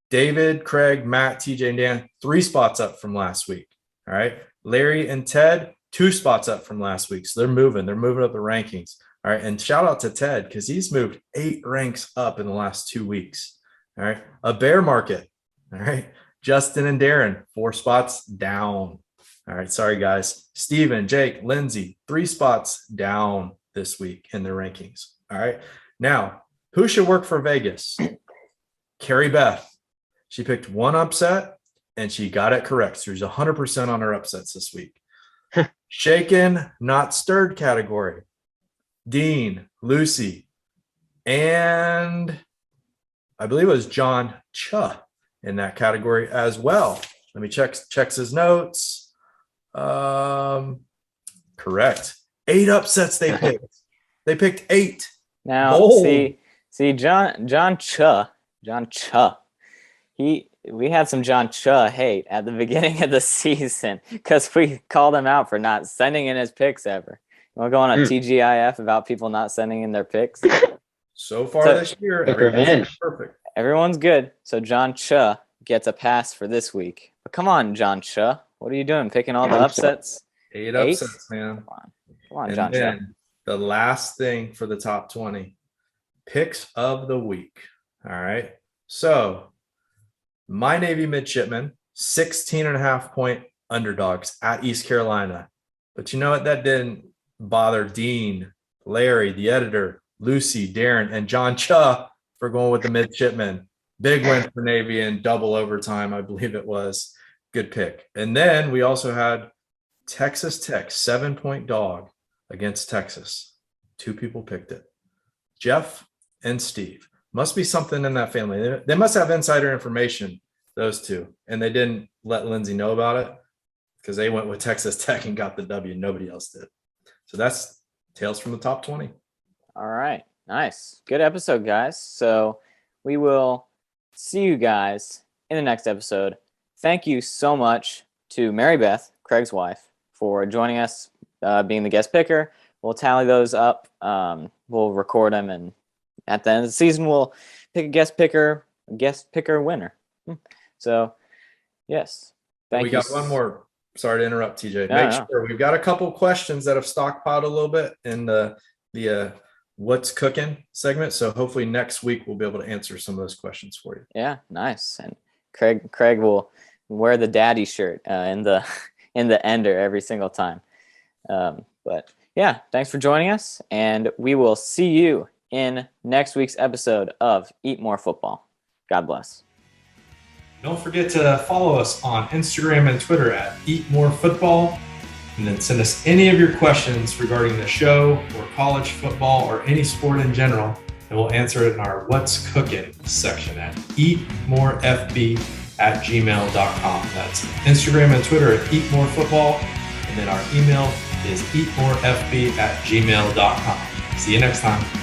David, Craig, Matt, TJ, and Dan, 3 spots up from last week. All right. Larry and Ted, 2 spots up from last week. So they're moving up the rankings. All right. And shout out to Ted because he's moved 8 ranks up in the last 2 weeks. All right. A bear market. All right. Justin and Darren, 4 spots down. All right. Sorry, guys. Steven, Jake, Lindsay, 3 spots down this week in their rankings. All right. Now, who should work for Vegas? Carrie Beth. She picked 1 upset and she got it correct. So she's 100% on her upsets this week. Shaken, not stirred category. Dean, Lucy, and I believe it was John Cha in that category as well. Let me check his notes. Correct. 8 upsets they picked. They picked 8. Now, see, John Cha. We had some John Cha hate at the beginning of the season because we called him out for not sending in his picks ever. You want to go on a TGIF about people not sending in their picks? So far this year, everything's perfect. Everyone's good. So John Cha gets a pass for this week. But come on, John Cha. What are you doing? Picking all the upsets? 8 upsets, man. Come on, John Cha. The last thing for the top 20. Picks of the week. All right. So my Navy midshipmen, 16.5-point underdogs at East Carolina. But you know what? That didn't bother Dean, Larry, the editor, Lucy, Darren, and John Cha for going with the midshipmen. Big win for Navy in double overtime, I believe it was. Good pick. And then we also had Texas Tech, 7-point dog against Texas. 2 people picked it. Jeff and Steve. Must be something in that family. They must have insider information, those 2. And they didn't let Lindsay know about it because they went with Texas Tech and got the W. Nobody else did. So that's Tales from the Top 20. All right. Nice. Good episode, guys. So we will see you guys in the next episode. Thank you so much to Maribeth, Craig's wife, for joining us, being the guest picker. We'll tally those up. We'll record them, and at the end of the season, we'll pick a guest picker winner. So, yes. Thank you. We got one more. Sorry to interrupt, TJ. Make sure we've got a couple questions that have stockpiled a little bit in the What's Cooking segment. So hopefully next week we'll be able to answer some of those questions for you. Yeah, nice. And Craig will wear the daddy shirt in the ender every single time. But yeah, thanks for joining us, and we will see you in next week's episode of Eat More Football. God bless. Don't forget to follow us on Instagram and Twitter at Eat More Football, and then send us any of your questions regarding the show or college football or any sport in general, and we'll answer it in our What's Cooking section at eatmorefb@gmail.com. That's Instagram and Twitter at Eat More Football, and then our email is eatmorefb@gmail.com. See you next time.